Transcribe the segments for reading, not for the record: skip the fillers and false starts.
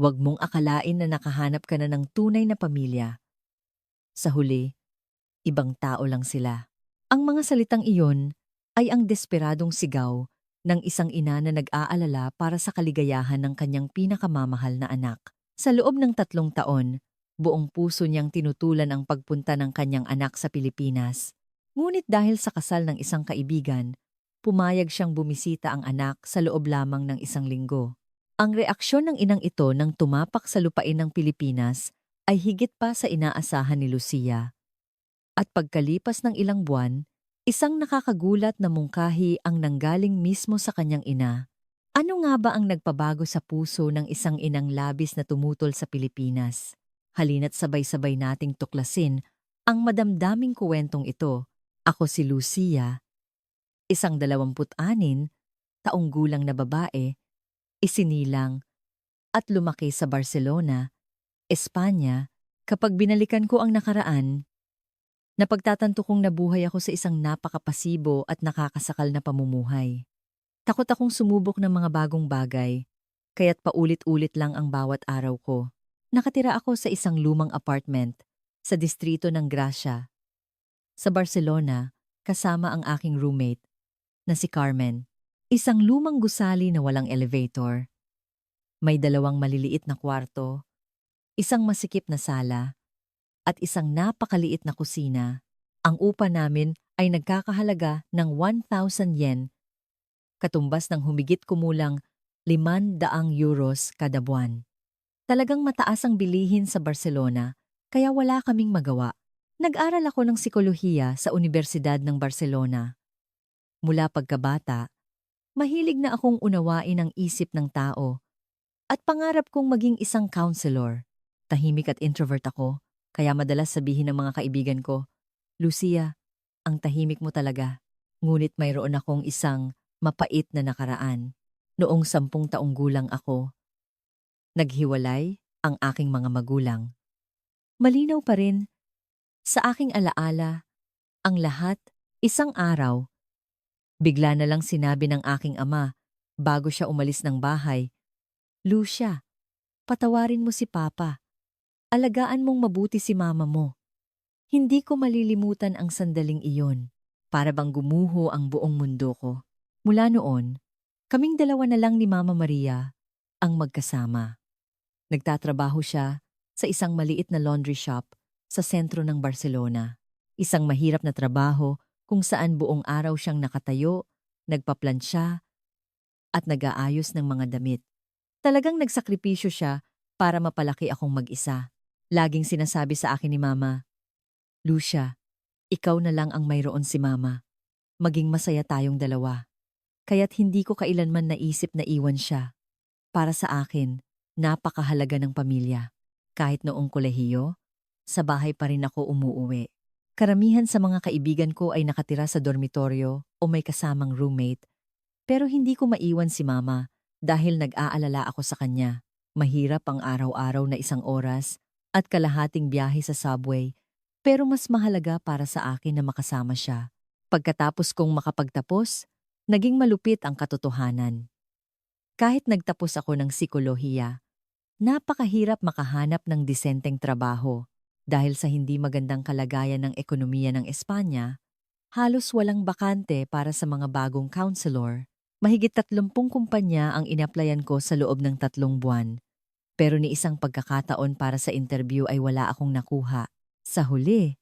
Huwag mong akalain na nakahanap ka na ng tunay na pamilya. Sa huli, ibang tao lang sila. Ang mga salitang iyon ay ang desperadong sigaw ng isang ina na nag-aalala para sa kaligayahan ng kanyang pinakamamahal na anak. Sa loob ng 3 taon, buong puso niyang tinutulan ang pagpunta ng kanyang anak sa Pilipinas. Ngunit dahil sa kasal ng isang kaibigan, pumayag siyang bumisita ang anak sa loob lamang ng 1 linggo. Ang reaksyon ng inang ito nang tumapak sa lupain ng Pilipinas ay higit pa sa inaasahan ni Lucia. At pagkalipas ng ilang buwan, isang nakakagulat na mungkahi ang nanggaling mismo sa kanyang ina. Ano nga ba ang nagpabago sa puso ng isang inang labis na tumutol sa Pilipinas? Halina't sabay-sabay nating tuklasin ang madamdaming kuwentong ito. Ako si Lucia, isang 26 taong gulang na babae, isinilang at lumaki sa Barcelona, Espanya. Kapag binalikan ko ang nakaraan, napagtatanto kong nabuhay ako sa isang napakapasibo at nakakasakal na pamumuhay. Takot akong sumubok ng mga bagong bagay, kaya't paulit-ulit lang ang bawat araw ko. Nakatira ako sa isang lumang apartment sa distrito ng Gracia, sa Barcelona, kasama ang aking roommate na si Carmen. Isang lumang gusali na walang elevator. May 2 maliliit na kwarto, isang masikip na sala, at isang napakaliit na kusina. Ang upa namin ay nagkakahalaga ng 1,000 yen, katumbas ng humigit kumulang 500 euros kada buwan. Talagang mataas ang bilihin sa Barcelona, kaya wala kaming magawa. Nag-aral ako ng psikolohiya sa Universidad ng Barcelona. Mula pagkabata, mahilig na akong unawain ang isip ng tao at pangarap kong maging isang counselor. Tahimik at introvert ako, kaya madalas sabihin ng mga kaibigan ko, "Lucia, ang tahimik mo talaga." Ngunit mayroon akong isang mapait na nakaraan. Noong 10 taong gulang ako, naghiwalay ang aking mga magulang. Malinaw pa rin sa aking alaala ang lahat. Isang araw, bigla na lang sinabi ng aking ama bago siya umalis ng bahay, "Lucia, patawarin mo si Papa. Alagaan mong mabuti si Mama mo." Hindi ko malilimutan ang sandaling iyon. Para bang gumuho ang buong mundo ko. Mula noon, kaming dalawa na lang ni Mama Maria ang magkasama. Nagtatrabaho siya sa isang maliit na laundry shop sa sentro ng Barcelona. Isang mahirap na trabaho kung saan buong araw siyang nakatayo, nagpaplansya at nag-aayos ng mga damit. Talagang nagsakripisyo siya para mapalaki akong mag-isa. Laging sinasabi sa akin ni Mama, "Lucia, ikaw na lang ang mayroon si Mama. Maging masaya tayong dalawa." Kaya't hindi ko kailanman naisip na iwan siya. Para sa akin, napakahalaga ng pamilya. Kahit noong kolehiyo, sa bahay pa rin ako umuuwi. Karamihan sa mga kaibigan ko ay nakatira sa dormitoryo o may kasamang roommate, pero hindi ko maiwan si Mama dahil nag-aalala ako sa kanya. Mahirap ang araw-araw na 1 oras at kalahating biyahe sa subway, pero mas mahalaga para sa akin na makasama siya. Pagkatapos kong makapagtapos, naging malupit ang katotohanan. Kahit nagtapos ako ng psikolohiya, napakahirap makahanap ng disenteng trabaho dahil sa hindi magandang kalagayan ng ekonomiya ng Espanya. Halos walang bakante para sa mga bagong counselor. Mahigit 30 kumpanya ang inaplayan ko sa loob ng 3 buwan. Pero ni isang pagkakataon para sa interview ay wala akong nakuha. Sa huli,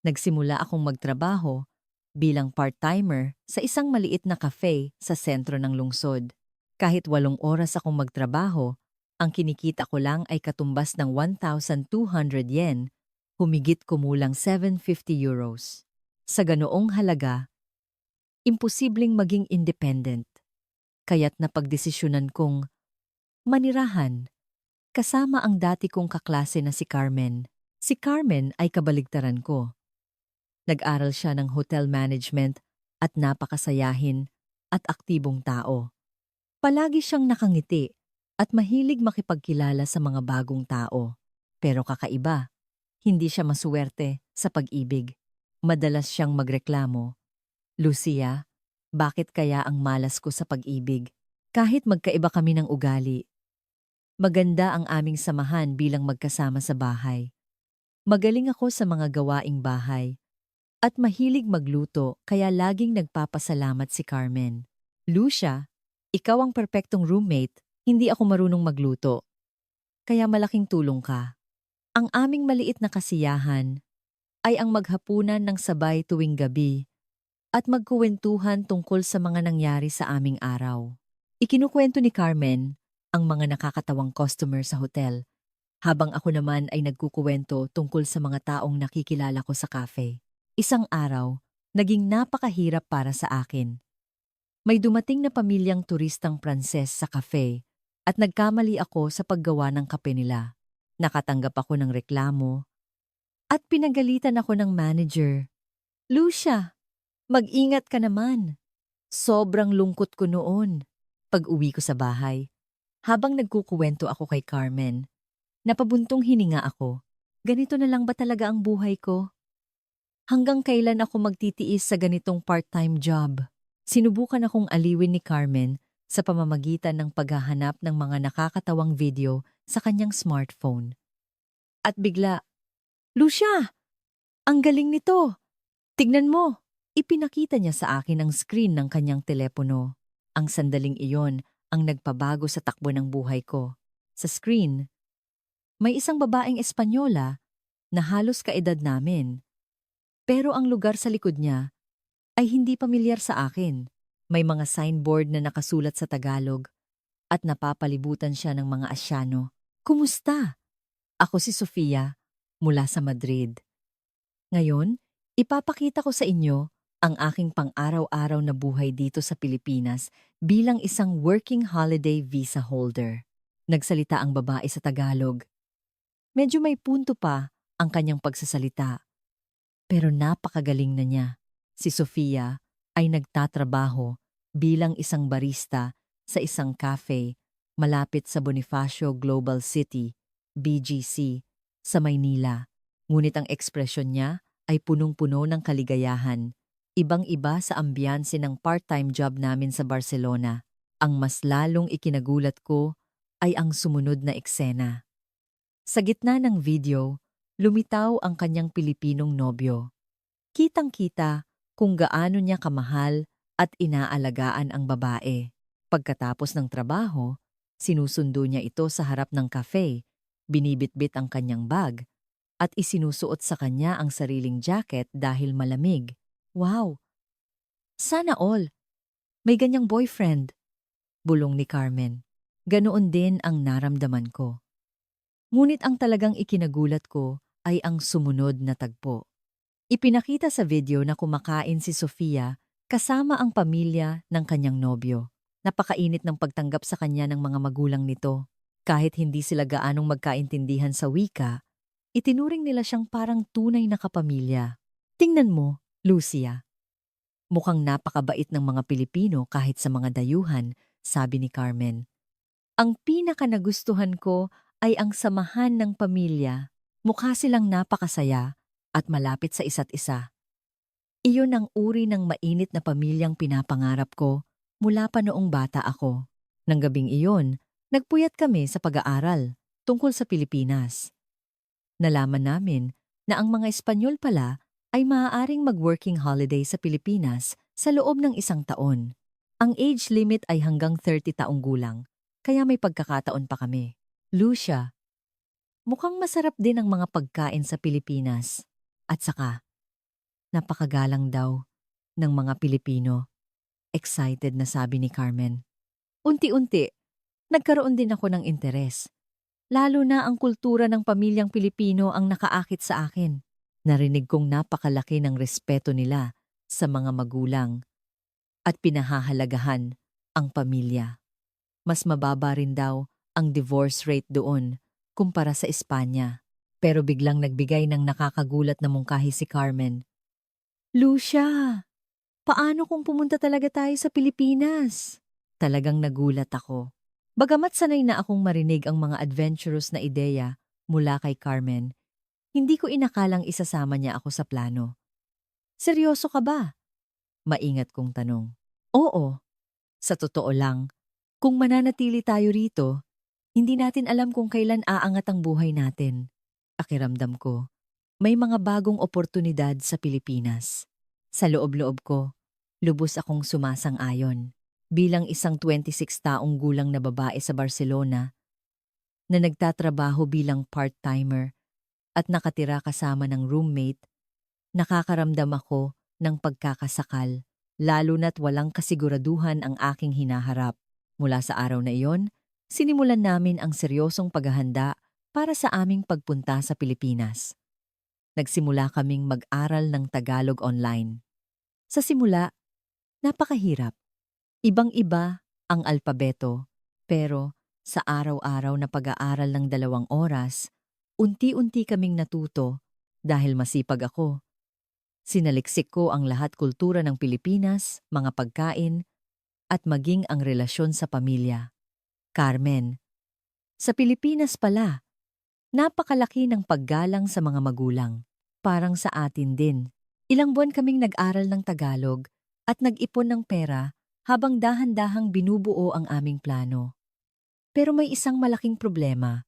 nagsimula akong magtrabaho bilang part-timer sa isang maliit na cafe sa sentro ng lungsod. Kahit 8 oras akong magtrabaho, ang kinikita ko lang ay katumbas ng 1,200 yen, humigit kumulang 750 euros. Sa ganoong halaga, imposibleng maging independent. Kaya't napagdesisyonan kong manirahan kasama ang dati kong kaklase na si Carmen. Si Carmen ay kabaligtaran ko. Nag-aral siya ng hotel management at napakasayahin at aktibong tao. Palagi siyang nakangiti at mahilig makipagkilala sa mga bagong tao. Pero kakaiba, hindi siya masuwerte sa pag-ibig. Madalas siyang magreklamo, "Lucia, bakit kaya ang malas ko sa pag-ibig?" Kahit magkaiba kami ng ugali, Maganda ang aming samahan bilang magkasama sa bahay. Magaling ako sa mga gawaing bahay at mahilig magluto kaya laging nagpapasalamat si Carmen. Lucia, ikaw ang perpektong roommate, hindi ako marunong magluto. Kaya malaking tulong ka. Ang aming maliit na kasiyahan ay ang maghapunan ng sabay tuwing gabi at magkuwentuhan tungkol sa mga nangyari sa aming araw. Ikinukwento ni Carmen ang mga nakakatawang customer sa hotel, habang ako naman ay nagkukuwento tungkol sa mga taong nakikilala ko sa cafe. Isang araw, naging napakahirap para sa akin. May dumating na pamilyang turistang Pranses sa cafe at nagkamali ako sa paggawa ng kape nila. Nakatanggap ako ng reklamo at pinagalitan ako ng manager. Lucia, mag-ingat ka naman. Sobrang lungkot ko noon. Pag-uwi ko sa bahay, habang nagkukuwento ako kay Carmen, napabuntong hininga ako. Ganito na lang ba talaga ang buhay ko? Hanggang kailan ako magtitiis sa ganitong part-time job? Sinubukan akong aliwin ni Carmen sa pamamagitan ng paghahanap ng mga nakakatawang video sa kanyang smartphone. At bigla, Lucia! Ang galing nito! Tignan mo! Ipinakita niya sa akin ang screen ng kanyang telepono. Ang sandaling iyon ang nagpabago sa takbo ng buhay ko. Sa screen, may isang babaeng Espanyola na halos kaedad namin. Pero ang lugar sa likod niya ay hindi pamilyar sa akin. May mga signboard na nakasulat sa Tagalog at napapalibutan siya ng mga Asyano. Kumusta? Ako si Sofia, mula sa Madrid. Ngayon, ipapakita ko sa inyo ang aking pang-araw-araw na buhay dito sa Pilipinas bilang isang working holiday visa holder. Nagsalita ang babae sa Tagalog. Medyo may punto pa ang kanyang pagsasalita, pero napakagaling na niya. Si Sofia ay nagtatrabaho bilang isang barista sa isang cafe malapit sa Bonifacio Global City, BGC, sa Maynila. Ngunit ang ekspresyon niya ay punong-puno ng kaligayahan. Ibang-iba sa ambiyanse ng part-time job namin sa Barcelona. Ang mas lalong ikinagulat ko ay ang sumunod na eksena. Sa gitna ng video, lumitaw ang kanyang Pilipinong nobyo. Kitang-kita kung gaano niya kamahal at inaalagaan ang babae. Pagkatapos ng trabaho, sinusundo niya ito sa harap ng cafe, binibitbit ang kanyang bag, at isinusuot sa kanya ang sariling jacket dahil malamig. Wow! Sana all! May ganyang boyfriend! Bulong ni Carmen. Ganoon din ang naramdaman ko. Ngunit ang talagang ikinagulat ko ay ang sumunod na tagpo. Ipinakita sa video na kumakain si Sofia kasama ang pamilya ng kanyang nobyo. Napakainit ng pagtanggap sa kanya ng mga magulang nito. Kahit hindi sila gaanong magkaintindihan sa wika, itinuring nila siyang parang tunay na kapamilya. Tingnan mo, Lucia. Mukhang napakabait ng mga Pilipino kahit sa mga dayuhan, sabi ni Carmen. Ang pinaka nagustuhan ko ay ang samahan ng pamilya. Mukha silang napakasaya at malapit sa isa't isa. Iyon ang uri ng mainit na pamilyang pinapangarap ko mula pa noong bata ako. Nang gabing iyon, nagpuyat kami sa pag-aaral tungkol sa Pilipinas. Nalaman namin na ang mga Espanyol pala ay maaaring mag-working holiday sa Pilipinas sa loob ng 1 taon. Ang age limit ay hanggang 30 taong gulang, kaya may pagkakataon pa kami. Lucia, mukhang masarap din ang mga pagkain sa Pilipinas. At saka, napakagalang daw ng mga Pilipino. Excited na sabi ni Carmen. Unti-unti, nagkaroon din ako ng interes. Lalo na ang kultura ng pamilyang Pilipino ang nakaakit sa akin. Narinig kong napakalaki ng respeto nila sa mga magulang at pinahahalagahan ang pamilya. Mas mababa rin daw ang divorce rate doon kumpara sa Espanya. Pero biglang nagbigay ng nakakagulat na mungkahi si Carmen. Lucia, paano kung pumunta talaga tayo sa Pilipinas? Talagang nagulat ako. Bagamat sanay na akong marinig ang mga adventurous na ideya mula kay Carmen, hindi ko inakalang isasama niya ako sa plano. Seryoso ka ba? Maingat kong tanong. Oo, sa totoo lang, kung mananatili tayo rito, Hindi natin alam kung kailan aangat ang buhay natin. Pakiramdam ko, may mga bagong oportunidad sa Pilipinas. Sa loob-loob ko, lubos akong sumasang-ayon. Bilang isang 26 taong gulang na babae sa Barcelona na nagtatrabaho bilang part-timer at nakatira kasama ng roommate, nakakaramdam ako ng pagkakasakal, lalo na't walang kasiguraduhan ang aking hinaharap. Mula sa araw na iyon, sinimulan namin ang seryosong paghahanda para sa aming pagpunta sa Pilipinas. Nagsimula kaming mag-aral ng Tagalog online. Sa simula, napakahirap. Ibang-iba ang alpabeto, pero sa araw-araw na pag-aaral ng 2 oras, unti-unti kaming natuto dahil masipag ako. Sinaliksik ko ang lahat kultura ng Pilipinas, mga pagkain, at maging ang relasyon sa pamilya. Carmen, sa Pilipinas pala, napakalaki ng paggalang sa mga magulang. Parang sa atin din. Ilang buwan kaming nag-aral ng Tagalog at nag-ipon ng pera habang dahan-dahang binubuo ang aming plano. Pero may isang malaking problema.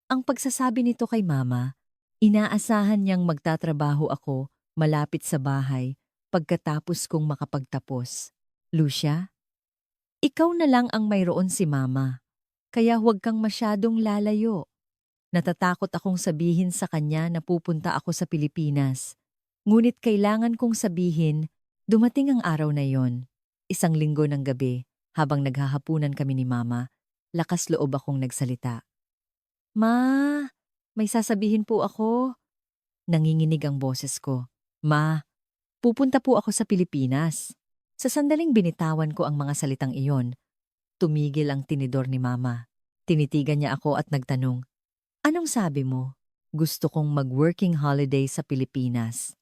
Ang pagsasabi nito kay Mama, inaasahan niyang magtatrabaho ako malapit sa bahay pagkatapos kong makapagtapos. Lucia, ikaw na lang ang mayroon si Mama, kaya huwag kang masyadong lalayo. Natatakot akong sabihin sa kanya na pupunta ako sa Pilipinas. Ngunit kailangan kong sabihin, dumating ang araw na yon. Isang linggo ng gabi, habang naghahapunan kami ni Mama, lakas loob akong nagsalita. Ma, may sasabihin po ako. Nanginginig ang boses ko. Ma, pupunta po ako sa Pilipinas. Sa sandaling binitawan ko ang mga salitang iyon, tumigil ang tinidor ni Mama. Tinitigan niya ako at nagtanong, anong sabi mo? Gusto kong mag-working holiday sa Pilipinas.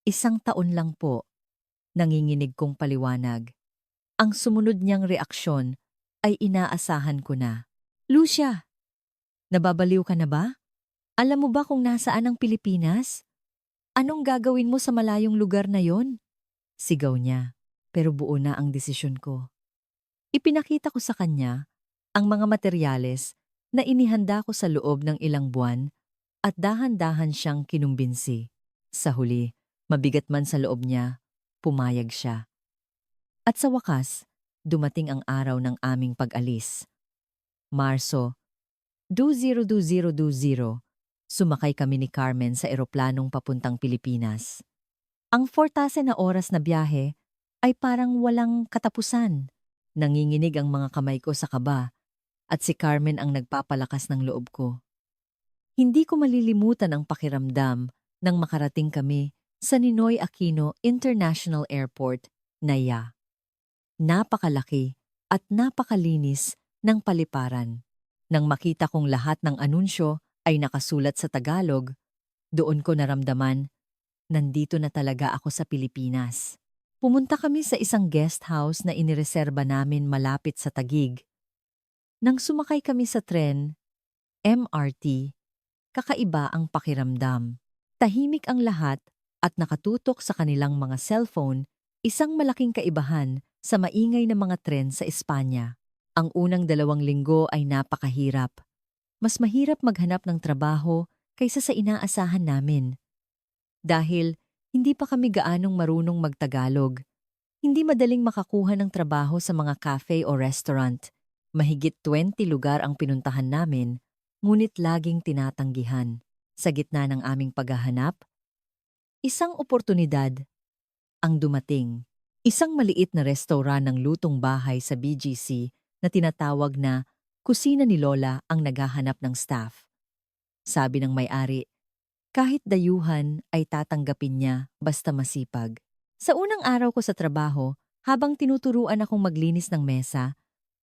1 taon lang po, nanginginig kong paliwanag. Ang sumunod niyang reaksyon ay inaasahan ko na. Lucia, nababaliw ka na ba? Alam mo ba kung nasaan ang Pilipinas? Anong gagawin mo sa malayong lugar na yon? Sigaw niya, pero buo na ang desisyon ko. Ipinakita ko sa kanya ang mga materyales na inihanda ko sa loob ng ilang buwan at dahan-dahan siyang kinumbinsi. Sa huli, mabigat man sa loob niya, pumayag siya. At sa wakas, dumating ang araw ng aming pag-alis. Marso 2020, sumakay kami ni Carmen sa eroplanong papuntang Pilipinas. Ang 14 na oras na biyahe ay parang walang katapusan. Nanginginig ang mga kamay ko sa kaba at si Carmen ang nagpapalakas ng loob ko. Hindi ko malilimutan ang pakiramdam nang makarating kami sa Ninoy Aquino International Airport, NAIA. Napakalaki at napakalinis ng paliparan. Nang makita kong lahat ng anunsyo ay nakasulat sa Tagalog, doon ko naramdaman, nandito na talaga ako sa Pilipinas. Pumunta kami sa isang guest house na inireserba namin malapit sa Taguig. Nang sumakay kami sa tren, MRT, kakaiba ang pakiramdam. Tahimik ang lahat at nakatutok sa kanilang mga cellphone, isang malaking kaibahan sa maingay na mga tren sa Espanya. Ang unang 2 linggo ay napakahirap. Mas mahirap maghanap ng trabaho kaysa sa inaasahan namin. Dahil hindi pa kami gaanong marunong magtagalog, hindi madaling makakuha ng trabaho sa mga cafe o restaurant. Mahigit 20 lugar ang pinuntahan namin, ngunit laging tinatanggihan. Sa gitna ng aming paghahanap, isang oportunidad ang dumating. Isang maliit na restaurant ng lutong bahay sa BGC na tinatawag na kusina ni Lola ang naghahanap ng staff. Sabi ng may-ari, kahit dayuhan ay tatanggapin niya basta masipag. Sa unang araw ko sa trabaho, habang tinuturuan akong maglinis ng mesa,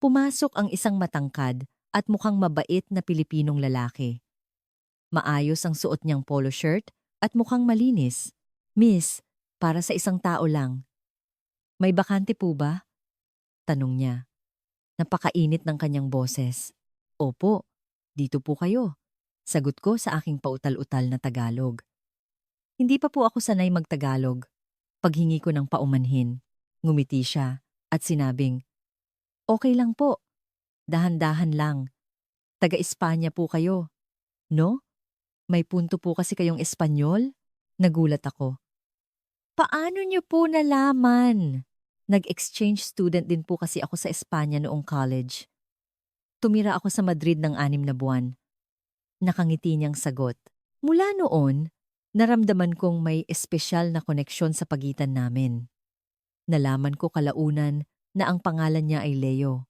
pumasok ang isang matangkad at mukhang mabait na Pilipinong lalaki. Maayos ang suot niyang polo shirt at mukhang malinis. Miss, para sa 1 tao lang. May bakante po ba? Tanong niya. Napakainit ng kanyang boses. Opo, dito po kayo. Sagot ko sa aking pautal-utal na Tagalog. Hindi pa po ako sanay magtagalog. Paghingi ko ng paumanhin, ngumiti siya at sinabing, okay lang po, dahan-dahan lang. Taga-Espanya po kayo, no? May punto po kasi kayong Espanyol? Nagulat ako. Paano niyo po nalaman? Nag-exchange student din po kasi ako sa Espanya noong college. Tumira ako sa Madrid ng 6 na buwan. Nakangiti niyang sagot. Mula noon, naramdaman kong may espesyal na koneksyon sa pagitan namin. Nalaman ko kalaunan na ang pangalan niya ay Leo.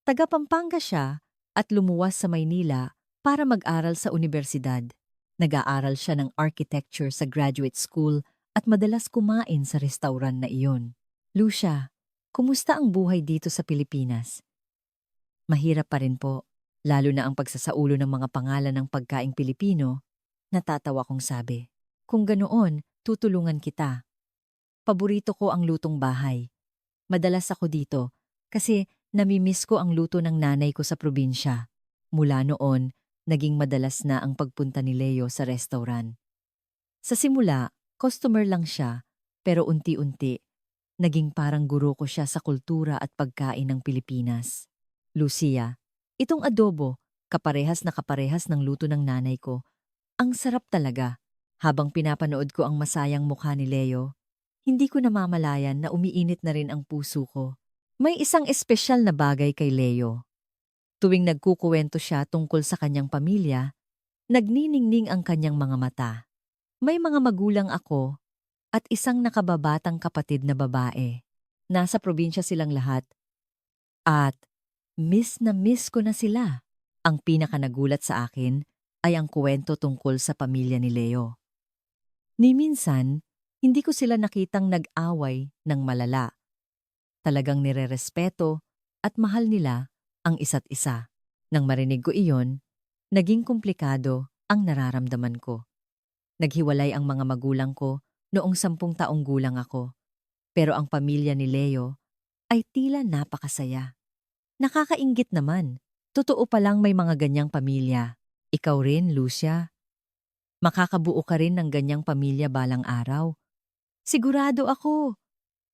Taga Pampanga siya at lumuwas sa Maynila para mag-aral sa universidad. Nag-aaral siya ng architecture sa graduate school at madalas kumain sa restaurant na iyon. Lucia, kumusta ang buhay dito sa Pilipinas? Mahirap pa rin po, lalo na ang pagsasaulo ng mga pangalan ng pagkaing Pilipino. Natatawa kong sabi. Kung ganoon, tutulungan kita. Paborito ko ang lutong bahay. Madalas ako dito kasi namimiss ko ang luto ng nanay ko sa probinsya. Mula noon, naging madalas na ang pagpunta ni Leo sa restaurant. Sa simula, customer lang siya, pero unti-unti, naging parang guro ko siya sa kultura at pagkain ng Pilipinas. Lucia, itong adobo, kaparehas na kaparehas ng luto ng nanay ko. Ang sarap talaga. Habang pinapanood ko ang masayang mukha ni Leo, hindi ko namamalayan na umiinit na rin ang puso ko. May isang espesyal na bagay kay Leo. Tuwing nagkukuwento siya tungkol sa kanyang pamilya, nagniningning ang kanyang mga mata. May mga magulang ako at isang nakababatang kapatid na babae. Nasa probinsya silang lahat. At miss ko na sila. Ang pinakanagulat sa akin ay ang kuwento tungkol sa pamilya ni Leo. Ni minsan, hindi ko sila nakitang nag-away ng malala. Talagang nirerespeto at mahal nila ang isa't isa. Nang marinig ko iyon, naging komplikado ang nararamdaman ko. Naghiwalay ang mga magulang ko noong 10 taong gulang ako. Pero ang pamilya ni Leo ay tila napakasaya. Nakakainggit naman. Totoo palang may mga ganyang pamilya. Ikaw rin, Lucia. Makakabuo ka rin ng ganyang pamilya balang araw. Sigurado ako,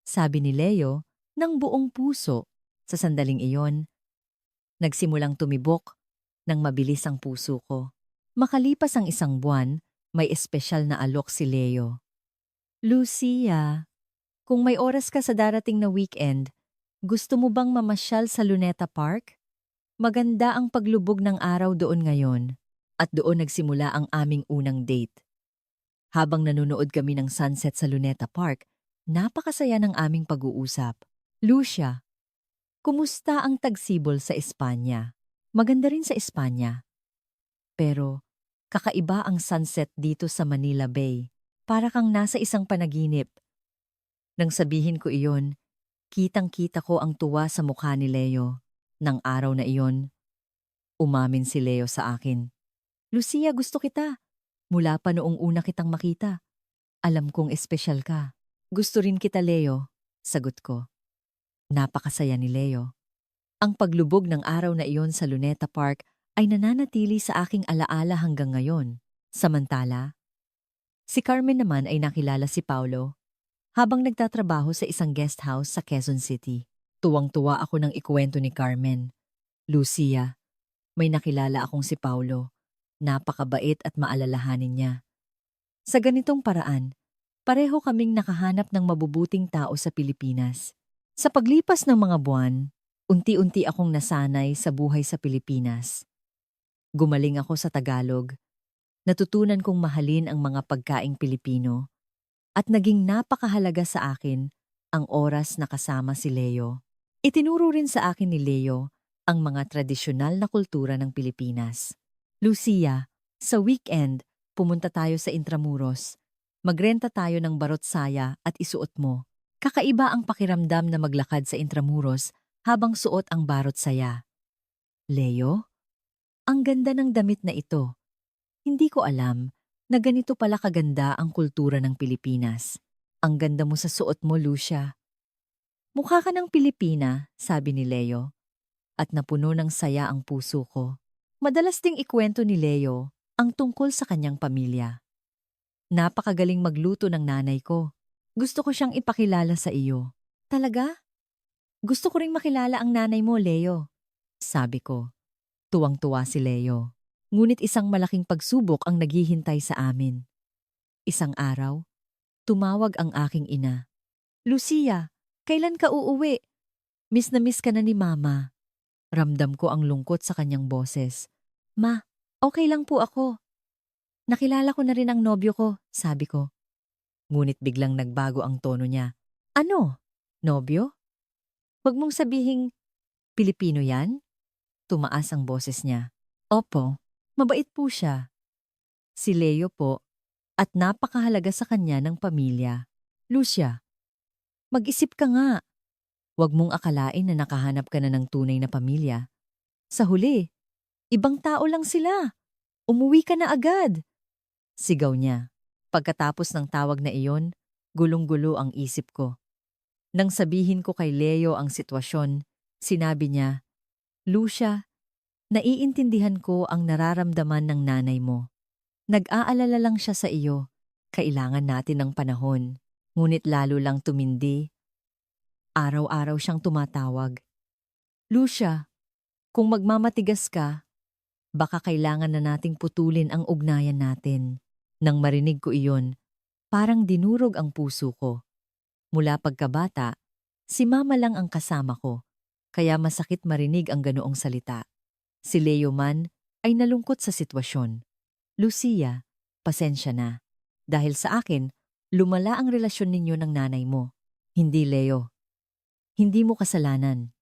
sabi ni Leo ng buong puso. Sa sandaling iyon, nagsimulang tumibok ng mabilis ang puso ko. Makalipas ang 1 buwan, may espesyal na alok si Leo. Lucia, kung may oras ka sa darating na weekend, gusto mo bang mamasyal sa Luneta Park? Maganda ang paglubog ng araw doon ngayon. At doon nagsimula ang aming unang date. Habang nanonood kami ng sunset sa Luneta Park, napakasaya ng aming pag-uusap. Lucia, kumusta ang tagsibol sa Espanya? Maganda rin sa Espanya. Pero kakaiba ang sunset dito sa Manila Bay. Para kang nasa isang panaginip. Nang sabihin ko iyon, kitang-kita ko ang tuwa sa mukha ni Leo. Nang araw na iyon, umamin si Leo sa akin. Lucia, gusto kita. Mula pa noong una kitang makita. Alam kong espesyal ka. Gusto rin kita, Leo, sagot ko. Napakasaya ni Leo. Ang paglubog ng araw na iyon sa Luneta Park ay nananatili sa aking alaala hanggang ngayon. Samantala, si Carmen naman ay nakilala si Paulo habang nagtatrabaho sa isang guest house sa Quezon City. Tuwang-tuwa ako nang ikuwento ni Carmen. Lucia, may nakilala akong si Paulo. Napakabait at maalalahanin niya. Sa ganitong paraan, pareho kaming nakahanap ng mabubuting tao sa Pilipinas. Sa paglipas ng mga buwan, unti-unti akong nasanay sa buhay sa Pilipinas. Gumaling ako sa Tagalog, natutunan kong mahalin ang mga pagkaing Pilipino, at naging napakahalaga sa akin ang oras na kasama si Leo. Itinuro rin sa akin ni Leo ang mga tradisyonal na kultura ng Pilipinas. Lucia, sa weekend, pumunta tayo sa Intramuros. Magrenta tayo ng barot saya at isuot mo. Kakaiba ang pakiramdam na maglakad sa Intramuros habang suot ang barot saya. Leo, ang ganda ng damit na ito. Hindi ko alam na ganito pala kaganda ang kultura ng Pilipinas. Ang ganda mo sa suot mo, Lucia. Mukha ka ng Pilipina, sabi ni Leo, at napuno ng saya ang puso ko. Madalas ding ikwento ni Leo ang tungkol sa kanyang pamilya. Napakagaling magluto ng nanay ko. Gusto ko siyang ipakilala sa iyo. Talaga? Gusto ko ring makilala ang nanay mo, Leo. Sabi ko. Tuwang-tuwa si Leo. Ngunit isang malaking pagsubok ang naghihintay sa amin. Isang araw, tumawag ang aking ina. Lucia, kailan ka uuwi? Miss na miss ka na ni Mama. Ramdam ko ang lungkot sa kanyang boses. Ma, okay lang po ako. Nakilala ko na rin ang nobyo ko, sabi ko. Ngunit biglang nagbago ang tono niya. Ano? Nobyo? Huwag mong sabihing Pilipino yan? Tumaas ang boses niya. Opo, mabait po siya. Si Leo po, at napakahalaga sa kanya ng pamilya. Lucia, mag-isip ka nga. Huwag mong akalain na nakahanap ka na ng tunay na pamilya. Sa huli, ibang tao lang sila. Umuwi ka na agad. Sigaw niya. Pagkatapos ng tawag na iyon, gulong-gulo ang isip ko. Nang sabihin ko kay Leo ang sitwasyon, sinabi niya, Lucia, naiintindihan ko ang nararamdaman ng nanay mo. Nag-aalala lang siya sa iyo. Kailangan natin ng panahon. Ngunit lalo lang tumindi. Araw-araw siyang tumatawag. Lucia, kung magmamatigas ka, baka kailangan na nating putulin ang ugnayan natin. Nang marinig ko iyon, parang dinurog ang puso ko. Mula pagkabata, si Mama lang ang kasama ko, kaya masakit marinig ang ganoong salita. Si Leo man ay nalungkot sa sitwasyon. Lucia, pasensya na. Dahil sa akin, lumala ang relasyon ninyo ng nanay mo. Hindi Leo. Hindi mo kasalanan.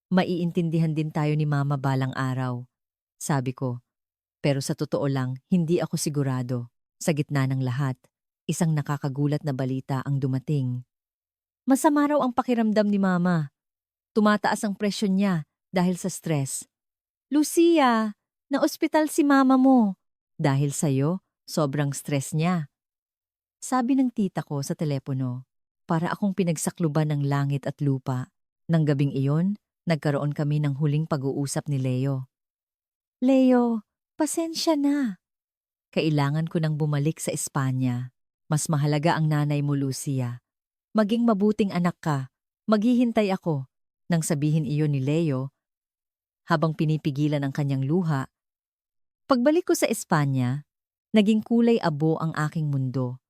Maiintindihan din tayo ni Mama balang araw. Sabi ko, pero sa totoo lang, hindi ako sigurado. Sa gitna ng lahat, isang nakakagulat na balita ang dumating. Masama raw ang pakiramdam ni Mama. Tumataas ang presyon niya dahil sa stress. Lucia, na-ospital si Mama mo. Dahil sa'yo, sobrang stress niya. Sabi ng tita ko sa telepono, para akong pinagsakluban ng langit at lupa. Nang gabing iyon, nagkaroon kami ng huling pag-uusap ni Leo. Leo, pasensya na. Kailangan ko nang bumalik sa Espanya. Mas mahalaga ang nanay mo, Lucia. Maging mabuting anak ka. Maghihintay ako. Nang sabihin iyon ni Leo, habang pinipigilan ang kanyang luha, pagbalik ko sa Espanya, naging kulay abo ang aking mundo.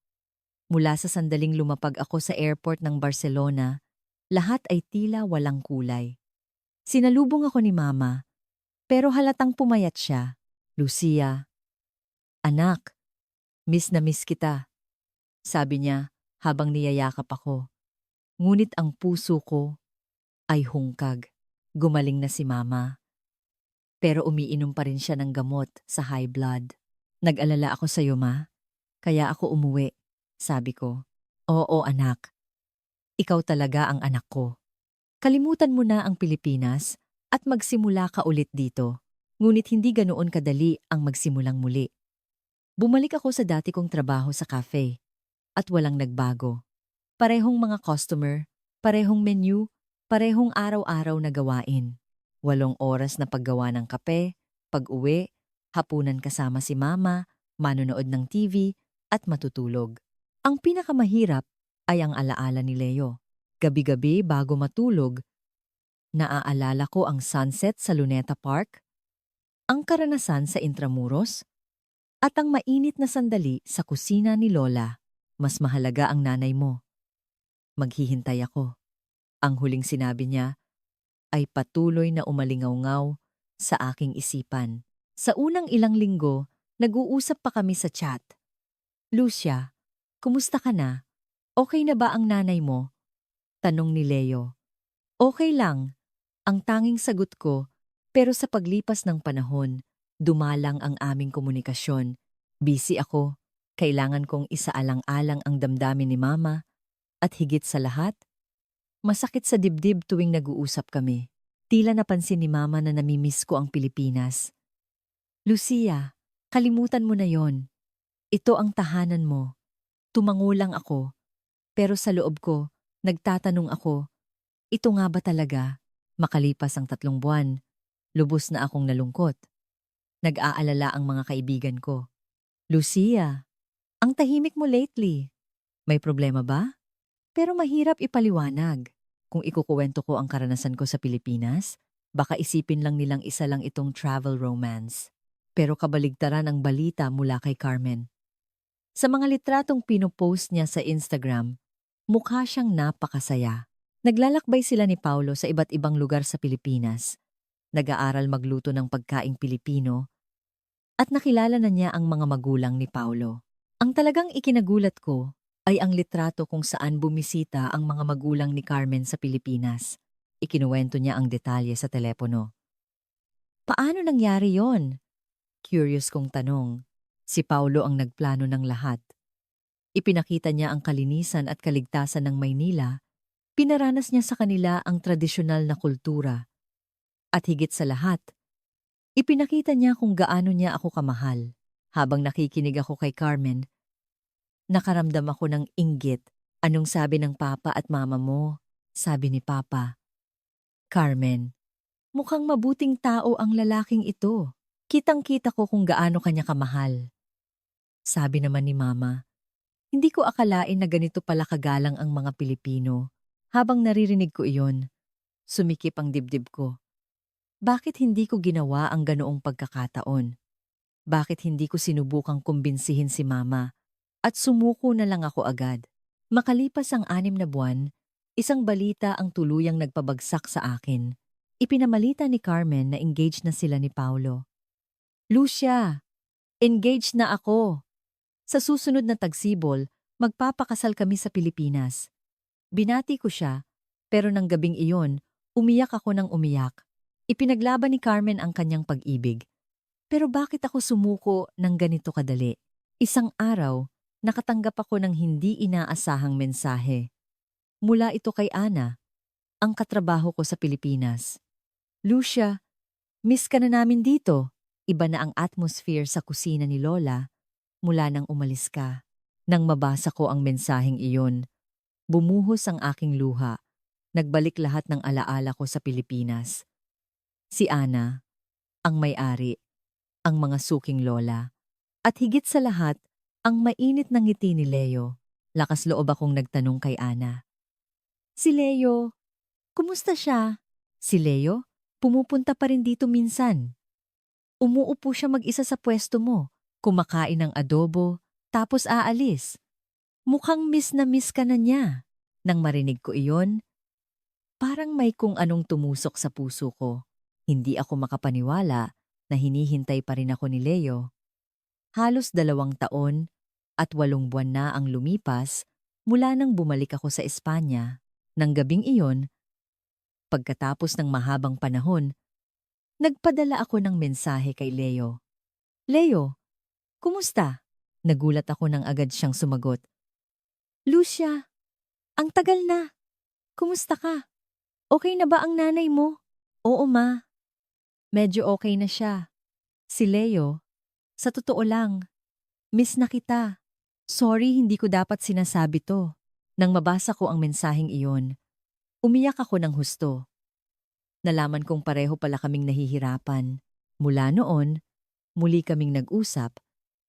Mula sa sandaling lumapag ako sa airport ng Barcelona, lahat ay tila walang kulay. Sinalubong ako ni Mama, pero halatang pumayat siya. Lucia, anak, miss na miss kita, sabi niya habang niyayakap ako. Ngunit ang puso ko ay hungkag. Gumaling na si Mama. Pero umiinom pa rin siya ng gamot sa high blood. Nag-alala ako sa iyo, Ma. Kaya ako umuwi, sabi ko. Oo, anak. Ikaw talaga ang anak ko. Kalimutan mo na ang Pilipinas at magsimula ka ulit dito. Ngunit hindi ganoon kadali ang magsimulang muli. Bumalik ako sa dati kong trabaho sa cafe at walang nagbago. Parehong mga customer, parehong menu, parehong araw-araw na gawain. 8 oras na paggawa ng kape, pag-uwi, hapunan kasama si Mama, manonood ng TV at matutulog. Ang pinakamahirap ay ang alaala ni Leo. Gabi-gabi bago matulog, naaalala ko ang sunset sa Luneta Park, ang karanasan sa Intramuros, at ang mainit na sandali sa kusina ni Lola. Mas mahalaga ang nanay mo. Maghihintay ako. Ang huling sinabi niya ay patuloy na umalingaw-ngaw sa aking isipan. Sa unang ilang linggo, nag-uusap pa kami sa chat. Lucia, kumusta ka na? Okay na ba ang nanay mo? Tanong ni Leo. Okay lang, ang tanging sagot ko, pero sa paglipas ng panahon, dumalang ang aming komunikasyon. Busy ako, kailangan kong isaalang-alang ang damdamin ni Mama, at higit sa lahat, masakit sa dibdib tuwing nag-uusap kami. Tila napansin ni Mama na namimiss ko ang Pilipinas. Lucia, kalimutan mo na yon. Ito ang tahanan mo. Tumango lang ako, pero sa loob ko, nagtatanong ako, ito nga ba talaga? Makalipas ang 3 buwan, lubos na akong nalungkot. Nag-aalala ang mga kaibigan ko. Lucia, ang tahimik mo lately. May problema ba? Pero mahirap ipaliwanag. Kung ikukuwento ko ang karanasan ko sa Pilipinas, Baka isipin lang nilang isa lang itong travel romance. Pero kabaligtaran ang balita mula kay Carmen. Sa mga litratong pinopost niya sa Instagram, mukha siyang napakasaya. Naglalakbay sila ni Paulo sa iba't ibang lugar sa Pilipinas. Nag-aaral magluto ng pagkaing Pilipino at nakilala na niya ang mga magulang ni Paulo. Ang talagang ikinagulat ko ay ang litrato kung saan bumisita ang mga magulang ni Carmen sa Pilipinas. Ikinuwento niya ang detalye sa telepono. Paano nangyari yon? Curious kong tanong. Si Paulo ang nagplano ng lahat. Ipinakita niya ang kalinisan at kaligtasan ng Maynila. Pinaranas niya sa kanila ang tradisyonal na kultura. At higit sa lahat, ipinakita niya kung gaano niya ako kamahal. Habang nakikinig ako kay Carmen, nakaramdam ako ng inggit. Anong sabi ng papa at mama mo? Sabi ni papa. Carmen, mukhang mabuting tao ang lalaking ito. Kitang-kita ko kung gaano kanya kamahal. Sabi naman ni mama, hindi ko akalain na ganito pala kagalang ang mga Pilipino. Habang naririnig ko iyon, sumikip ang dibdib ko. Bakit hindi ko ginawa ang ganoong pagkakataon? Bakit hindi ko sinubukang kumbinsihin si mama at sumuko na lang ako agad? Makalipas ang 6 na buwan, isang balita ang tuluyang nagpabagsak sa akin. Ipinamalita ni Carmen na engaged na sila ni Paulo. Lucia, engaged na ako. Sa susunod na tagsibol, magpapakasal kami sa Pilipinas. Binati ko siya, pero nang gabing iyon, umiyak ako ng umiyak. Ipinaglaban ni Carmen ang kanyang pag-ibig. Pero bakit ako sumuko ng ganito kadali? Isang araw, nakatanggap ako ng hindi inaasahang mensahe. Mula ito kay Ana, ang katrabaho ko sa Pilipinas. Lucia, miss ka na namin dito. Iba na ang atmosphere sa kusina ni Lola mula nang umalis ka. Nang mabasa ko ang mensaheng iyon, bumuhos ang aking luha. Nagbalik lahat ng alaala ko sa Pilipinas. Si Ana, ang may-ari, ang mga suking lola, at higit sa lahat, ang mainit na ngiti ni Leo. Lakas loob akong nagtanong kay Ana. Si Leo, kumusta siya? Si Leo, pumupunta pa rin dito minsan. Umuupo siya mag-isa sa pwesto mo, kumakain ng adobo, tapos aalis. Mukhang miss na miss ka na niya. Nang marinig ko iyon, parang may kung anong tumusok sa puso ko. Hindi ako makapaniwala na hinihintay pa rin ako ni Leo. Halos 2 taon at 8 buwan na ang lumipas mula nang bumalik ako sa Espanya. Nang gabing iyon, pagkatapos ng mahabang panahon, nagpadala ako ng mensahe kay Leo. Leo, kumusta? Nagulat ako nang agad siyang sumagot. Lucia, ang tagal na. Kumusta ka? Okay na ba ang nanay mo? Oo ma, medyo okay na siya. Si Leo, sa totoo lang, miss na kita. Sorry hindi ko dapat sinasabi to. Nang mabasa ko ang mensaheng iyon, umiyak ako ng husto. Nalaman kong pareho pala kaming nahihirapan. Mula noon, muli kaming nag-usap,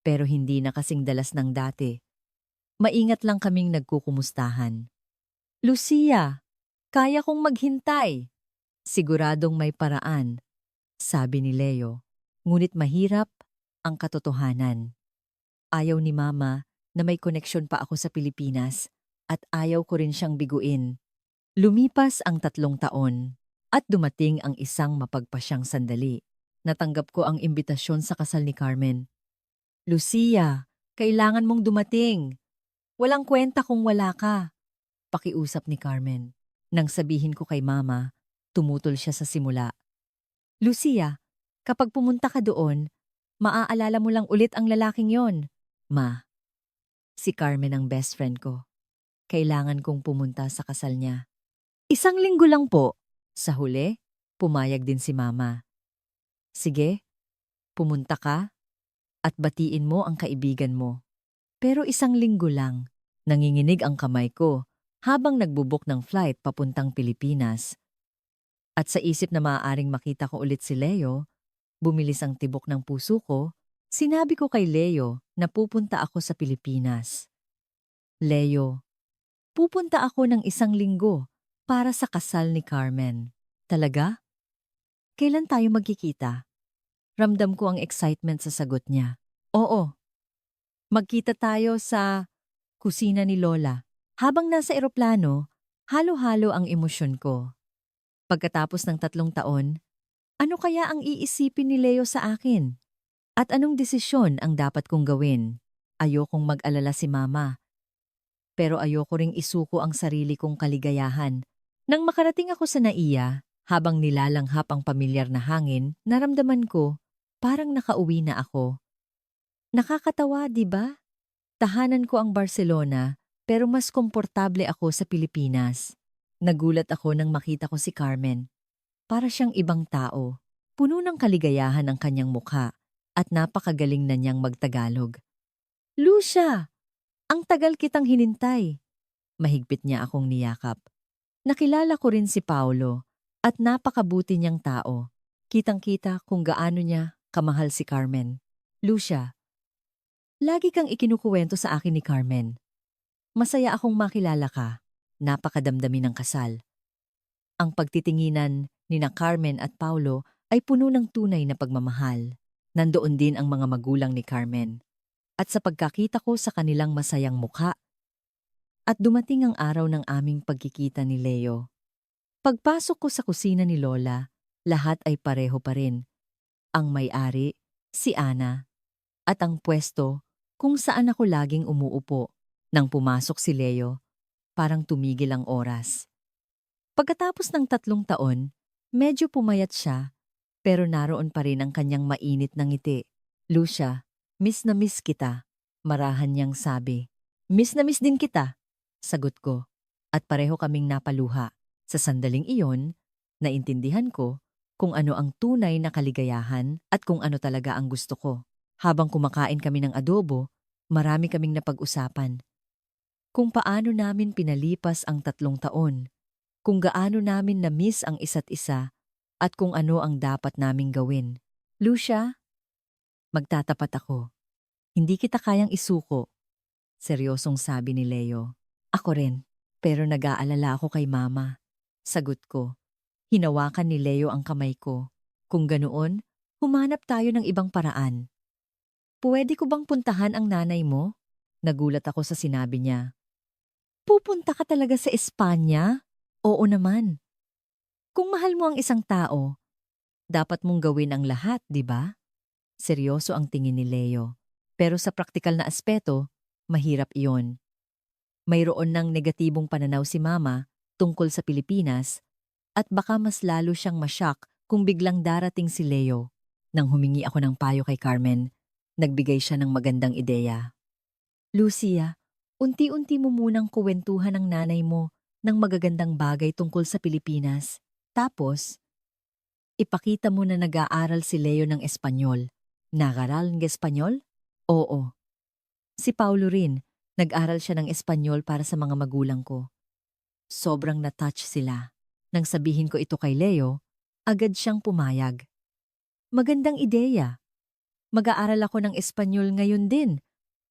pero hindi na kasing dalas ng dati. Maingat lang kaming nagkukumustahan. Lucia, kaya kong maghintay. Siguradong may paraan, sabi ni Leo. Ngunit mahirap ang katotohanan. Ayaw ni Mama na may koneksyon pa ako sa Pilipinas at ayaw ko rin siyang biguin. Lumipas ang 3 taon at dumating ang isang mapagpasyang sandali. Natanggap ko ang imbitasyon sa kasal ni Carmen. Lucia, kailangan mong dumating. Walang kwenta kung wala ka. Pakiusap ni Carmen. Nang sabihin ko kay Mama, tumutol siya sa simula. Lucia, kapag pumunta ka doon, maaalala mo lang ulit ang lalaking yon. Ma, si Carmen ang best friend ko. Kailangan kong pumunta sa kasal niya. 1 linggo lang po. Sa huli, pumayag din si Mama. Sige, pumunta ka at batiin mo ang kaibigan mo. Pero 1 linggo lang. Nanginginig ang kamay ko habang nagbubuk ng flight papuntang Pilipinas. At sa isip na maaaring makita ko ulit si Leo, bumilis ang tibok ng puso ko, sinabi ko kay Leo na pupunta ako sa Pilipinas. Leo, pupunta ako ng 1 linggo para sa kasal ni Carmen. Talaga? Kailan tayo magkikita? Ramdam ko ang excitement sa sagot niya. Oo, magkita tayo sa kusina ni Lola. Habang nasa eroplano, halo-halo ang emosyon ko. Pagkatapos ng 3 taon, ano kaya ang iisipin ni Leo sa akin? At anong desisyon ang dapat kong gawin? Ayokong mag-alala si Mama, pero ayoko ring isuko ang sarili kong kaligayahan. Nang makarating ako sa NAIA, habang nilalanghap ang pamilyar na hangin, naramdaman ko parang nakauwi na ako. Nakakatawa, di ba? Tahanan ko ang Barcelona, pero mas komportable ako sa Pilipinas. Nagulat ako nang makita ko si Carmen. Para siyang ibang tao. Puno ng kaligayahan ang kanyang mukha at napakagaling na niyang magtagalog. Lucia! Ang tagal kitang hinintay. Mahigpit niya akong niyakap. Nakilala ko rin si Paulo at napakabuti niyang tao. Kitang-kita kung gaano niya kamahal si Carmen. Lucia, lagi kang ikinukuwento sa akin ni Carmen. Masaya akong makilala ka. Napakadamdamin ng kasal. Ang pagtitinginan ni na Carmen at Paulo ay puno ng tunay na pagmamahal. Nandoon din ang mga magulang ni Carmen. At sa pagkakita ko sa kanilang masayang mukha, at dumating ang araw ng aming pagkikita ni Leo. Pagpasok ko sa kusina ni Lola, lahat ay pareho pa rin. Ang may-ari, si Ana, at ang pwesto kung saan ako laging umuupo. Nang pumasok si Leo, parang tumigil ang oras. Pagkatapos ng 3 taon, medyo pumayat siya, pero naroon pa rin ang kanyang mainit na ngiti. Lucia, miss na miss kita, marahan niyang sabi. Miss na miss din kita, sagot ko, at pareho kaming napaluha. Sa sandaling iyon, naintindihan ko kung ano ang tunay na kaligayahan at kung ano talaga ang gusto ko. Habang kumakain kami ng adobo, marami kaming napag-usapan. Kung paano namin pinalipas ang 3 taon, kung gaano namin na-miss ang isa't isa, at kung ano ang dapat naming gawin. Lucia, magtatapat ako. Hindi kita kayang isuko. Seryosong sabi ni Leo. Ako rin, pero nag-aalala ako kay Mama. Sagot ko. Hinawakan ni Leo ang kamay ko. Kung ganoon, humanap tayo ng ibang paraan. Pwede ko bang puntahan ang nanay mo? Nagulat ako sa sinabi niya. Pupunta ka talaga sa Espanya? Oo naman. Kung mahal mo ang isang tao, dapat mong gawin ang lahat, di ba? Seryoso ang tingin ni Leo. Pero sa praktikal na aspeto, mahirap iyon. Mayroon ng negatibong pananaw si Mama tungkol sa Pilipinas at baka mas lalo siyang masyak kung biglang darating si Leo. Nang humingi ako ng payo kay Carmen, nagbigay siya ng magandang ideya. Lucia, unti-unti mo munang kuwentuhan ng nanay mo ng magagandang bagay tungkol sa Pilipinas. Tapos, ipakita mo na nag-aaral si Leo ng Espanyol. Nag-aral ng Espanyol? Oo. Si Paulo rin, nag-aral siya ng Espanyol para sa mga magulang ko. Sobrang na-touch sila. Nang sabihin ko ito kay Leo, agad siyang pumayag. Magandang ideya. Mag-aaral ako ng Espanyol ngayon din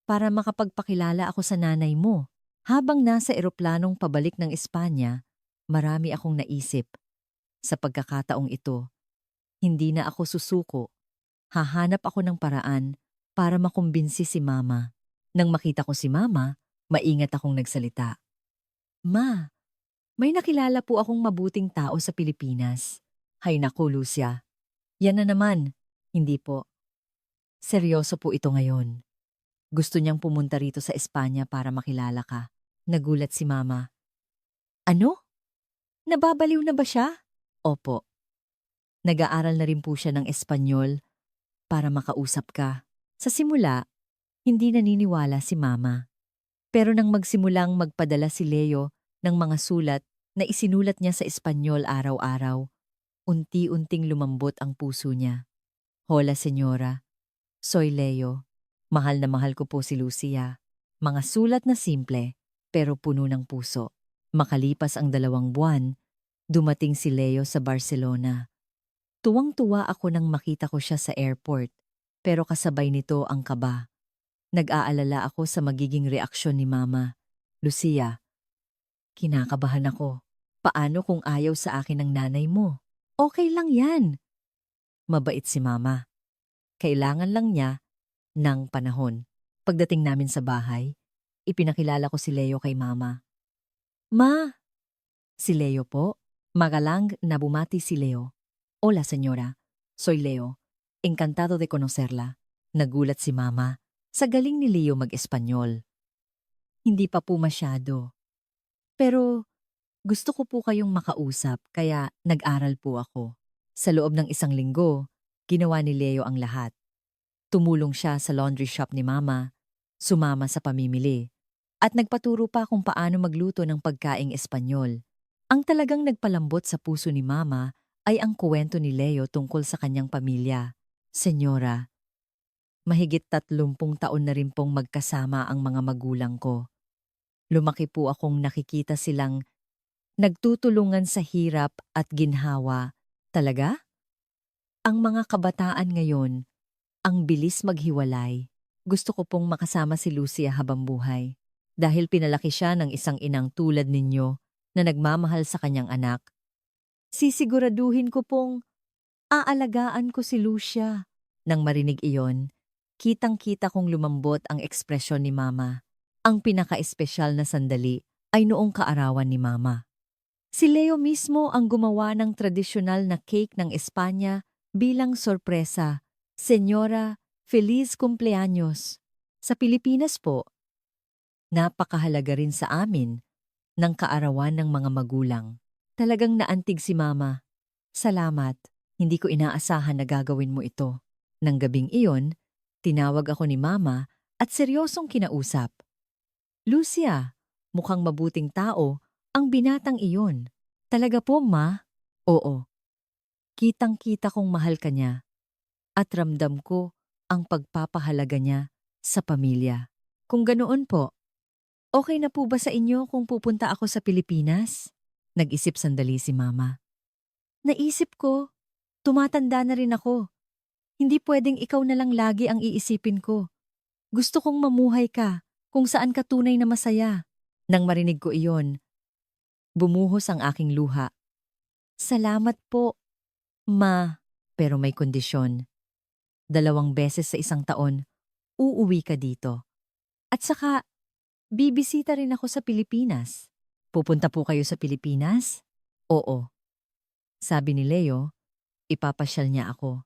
para makapagpakilala ako sa nanay mo. Habang nasa eroplanong pabalik ng Espanya, marami akong naisip. Sa pagkakataong ito, hindi na ako susuko. Hahanap ako ng paraan para makumbinsi si Mama. Nang makita ko si Mama, maingat akong nagsalita. Ma, may nakilala po akong mabuting tao sa Pilipinas. Hay naku, Lucia. Yan na naman. Hindi po. Seryoso po ito ngayon. Gusto niyang pumunta rito sa Espanya para makilala ka. Nagulat si Mama. Ano? Nababaliw na ba siya? Opo. Nag-aaral na rin po siya ng Espanyol para makausap ka. Sa simula, hindi naniniwala si Mama. Pero nang magsimulang magpadala si Leo ng mga sulat na isinulat niya sa Espanyol araw-araw, unti-unting lumambot ang puso niya. Hola, senyora. Soy Leo. Mahal na mahal ko po si Lucia. Mga sulat na simple, pero puno ng puso. Makalipas ang 2 buwan, dumating si Leo sa Barcelona. Tuwang-tuwa ako nang makita ko siya sa airport, pero kasabay nito ang kaba. Nag-aalala ako sa magiging reaksyon ni Mama. Lucia, kinakabahan ako. Paano kung ayaw sa akin ng nanay mo? Okay lang yan. Mabait si Mama. Kailangan lang niya ng panahon. Pagdating namin sa bahay, ipinakilala ko si Leo kay Mama. Ma! Si Leo po. Magalang na bumati si Leo. Hola, señora. Soy Leo. Encantado de conocerla. Nagulat si Mama sa galing ni Leo mag-Espanyol. Hindi pa po masyado. Pero gusto ko po kayong makausap kaya nag-aral po ako. Sa loob ng 1 linggo, ginawa ni Leo ang lahat. Tumulong siya sa laundry shop ni Mama, sumama sa pamimili, at nagpaturo pa kung paano magluto ng pagkaing Espanyol. Ang talagang nagpalambot sa puso ni Mama ay ang kuwento ni Leo tungkol sa kanyang pamilya. Senyora, mahigit 30 taon na rin pong magkasama ang mga magulang ko. Lumaki po akong nakikita silang nagtutulungan sa hirap at ginhawa. Talaga? Ang mga kabataan ngayon, ang bilis maghiwalay. Gusto ko pong makasama si Lucia habang buhay. Dahil pinalaki siya ng isang inang tulad ninyo na nagmamahal sa kanyang anak. Sisiguraduhin ko pong aalagaan ko si Lucia. Nang marinig iyon, kitang-kita kong lumambot ang ekspresyon ni Mama. Ang pinaka-espesyal na sandali ay noong kaarawan ni Mama. Si Leo mismo ang gumawa ng tradisyonal na cake ng Espanya bilang sorpresa. Senyora, feliz cumpleaños. Sa Pilipinas po, napakahalaga rin sa amin ng kaarawan ng mga magulang. Talagang naantig si Mama. Salamat, hindi ko inaasahan na gagawin mo ito. Nang gabing iyon, tinawag ako ni Mama at seryosong kinausap. Lucia, mukhang mabuting tao ang binatang iyon. Talaga po, Ma? Oo. Kitang-kita kong mahal ka niya at ramdam ko ang pagpapahalaga niya sa pamilya. Kung ganoon po, okay na po ba sa inyo kung pupunta ako sa Pilipinas? Nag-isip sandali si Mama. Naisip ko, tumatanda na rin ako. Hindi pwedeng ikaw na lang lagi ang iisipin ko. Gusto kong mamuhay ka kung saan ka tunay na masaya. Nang marinig ko iyon, bumuhos ang aking luha. Salamat po, Ma. Pero may kondisyon. 2 beses sa 1 taon, uuwi ka dito. At saka, bibisita rin ako sa Pilipinas. Pupunta po kayo sa Pilipinas? Oo. Sabi ni Leo, ipapasyal niya ako.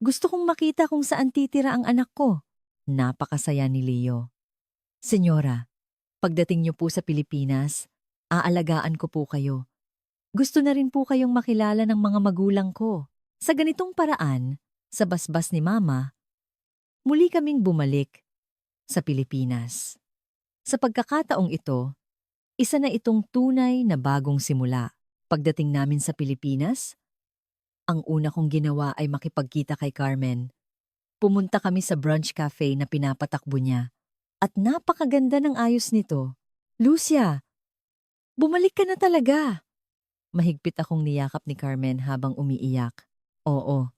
Gusto kong makita kung saan titira ang anak ko. Napakasaya ni Leo. Senyora, pagdating niyo po sa Pilipinas, aalagaan ko po kayo. Gusto na rin po kayong makilala ng mga magulang ko. Sa ganitong paraan, sa basbas ni Mama, muli kaming bumalik sa Pilipinas. Sa pagkakataong ito, isa na itong tunay na bagong simula. Pagdating namin sa Pilipinas, ang una kong ginawa ay makipagkita kay Carmen. Pumunta kami sa brunch cafe na pinapatakbo niya. At napakaganda ng ayos nito. Lucia, bumalik ka na talaga. Mahigpit akong niyakap ni Carmen habang umiiyak. Oo,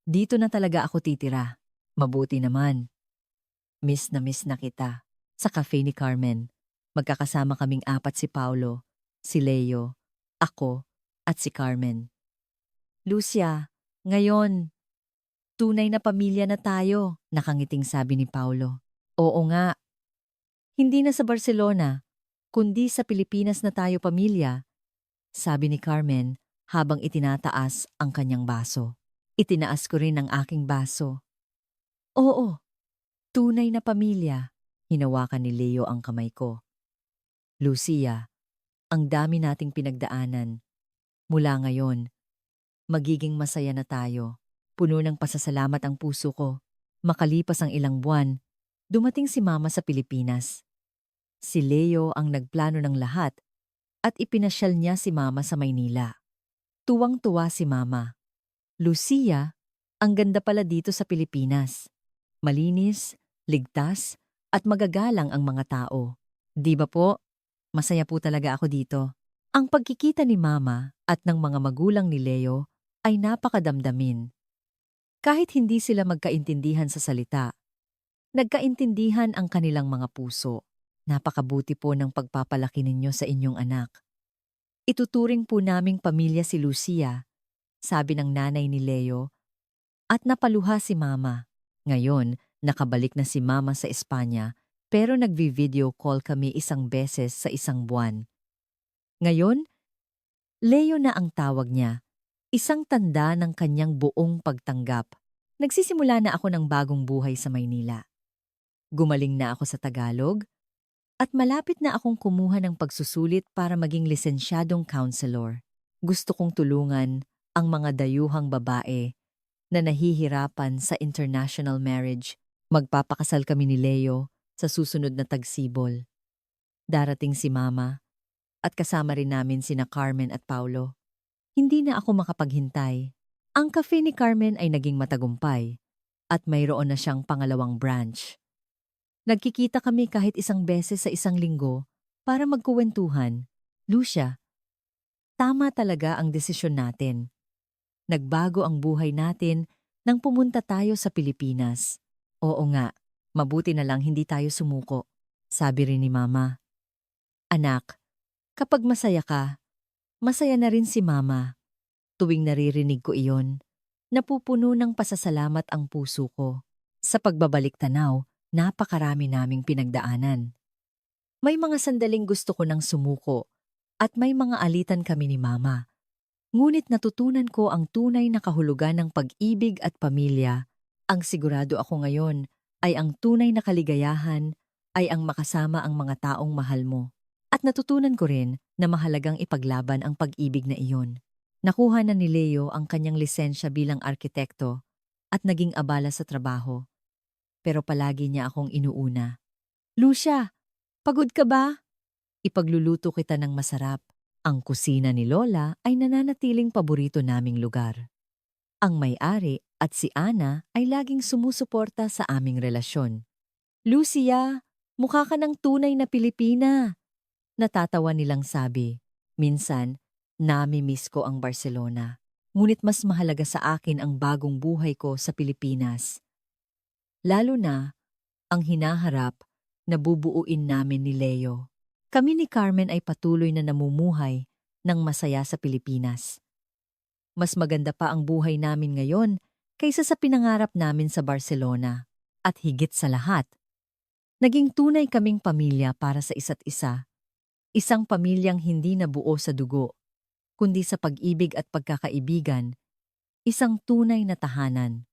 dito na talaga ako titira. Mabuti naman. Miss na kita. Sa cafe ni Carmen, magkakasama kaming 4 si Paulo, si Leo, ako, at si Carmen. Lucia, ngayon, tunay na pamilya na tayo, nakangiting sabi ni Paulo. Oo nga. Hindi na sa Barcelona, kundi sa Pilipinas na tayo pamilya, sabi ni Carmen habang itinataas ang kanyang baso. Itinaas ko rin ang aking baso. Oo, tunay na pamilya. Hinawakan ni Leo ang kamay ko. Lucia, ang dami nating pinagdaanan. Mula ngayon, magiging masaya na tayo. Puno ng pasasalamat ang puso ko. Makalipas ang ilang buwan, dumating si Mama sa Pilipinas. Si Leo ang nagplano ng lahat at ipinasyal niya si Mama sa Maynila. Tuwang-tuwa si Mama. Lucia, ang ganda pala dito sa Pilipinas. Malinis, ligtas, at magagalang ang mga tao. Di ba po? Masaya po talaga ako dito. Ang pagkikita ni Mama at ng mga magulang ni Leo ay napakadamdamin. Kahit hindi sila magkaintindihan sa salita, nagkaintindihan ang kanilang mga puso. Napakabuti po ng pagpapalaki ninyo sa inyong anak. Ituturing po naming pamilya si Lucia, sabi ng nanay ni Leo At napaluha si Mama. Ngayon, nakabalik na si Mama sa Espanya pero nagvi-video call kami isang beses sa isang buwan. Ngayon, Leo na ang tawag niya. Isang tanda ng kanyang buong pagtanggap. Nagsisimula na ako ng bagong buhay sa Maynila. Gumaling na ako sa Tagalog at malapit na akong kumuha ng pagsusulit para maging lisensyadong counselor. Gusto kong tulungan ang mga dayuhang babae na nahihirapan sa international marriage. Magpapakasal kami ni Leo sa susunod na tagsibol. Darating si Mama at kasama rin namin sina Carmen at Paulo. Hindi na ako makapaghintay. Ang cafe ni Carmen ay naging matagumpay at mayroon na siyang pangalawang branch. Nagkikita kami kahit isang beses sa isang linggo para magkuwentuhan. Lucia, tama talaga ang desisyon natin. Nagbago ang buhay natin nang pumunta tayo sa Pilipinas. Oo nga, mabuti na lang hindi tayo sumuko. Sabi rin ni Mama. Anak, kapag masaya ka, masaya na rin si Mama. Tuwing naririnig ko iyon, napupuno ng pasasalamat ang puso ko. Sa pagbabalik tanaw, napakarami naming pinagdaanan. May mga sandaling gusto ko nang sumuko at may mga alitan kami ni Mama. Ngunit natutunan ko ang tunay na kahulugan ng pag-ibig at pamilya. Ang sigurado ako ngayon ay ang tunay na kaligayahan ay ang makasama ang mga taong mahal mo. At natutunan ko rin na mahalagang ipaglaban ang pag-ibig na iyon. Nakuha na ni Leo ang kanyang lisensya bilang arkitekto at naging abala sa trabaho. Pero palagi niya akong inuuna. Lucia, pagod ka ba? Ipagluluto kita ng masarap. Ang kusina ni Lola ay nananatiling paborito naming lugar. Ang may-ari at si Ana ay laging sumusuporta sa aming relasyon. Lucia, mukha ka ng tunay na Pilipina. Natatawa nilang sabi. Minsan, nami-miss ko ang Barcelona. Ngunit mas mahalaga sa akin ang bagong buhay ko sa Pilipinas. Lalo na, ang hinaharap na bubuuin namin ni Leo. Kami ni Carmen ay patuloy na namumuhay ng masaya sa Pilipinas. Mas maganda pa ang buhay namin ngayon kaysa sa pinangarap namin sa Barcelona. At higit sa lahat, naging tunay kaming pamilya para sa isa't isa. Isang pamilyang hindi nabuo sa dugo, kundi sa pag-ibig at pagkakaibigan, isang tunay na tahanan.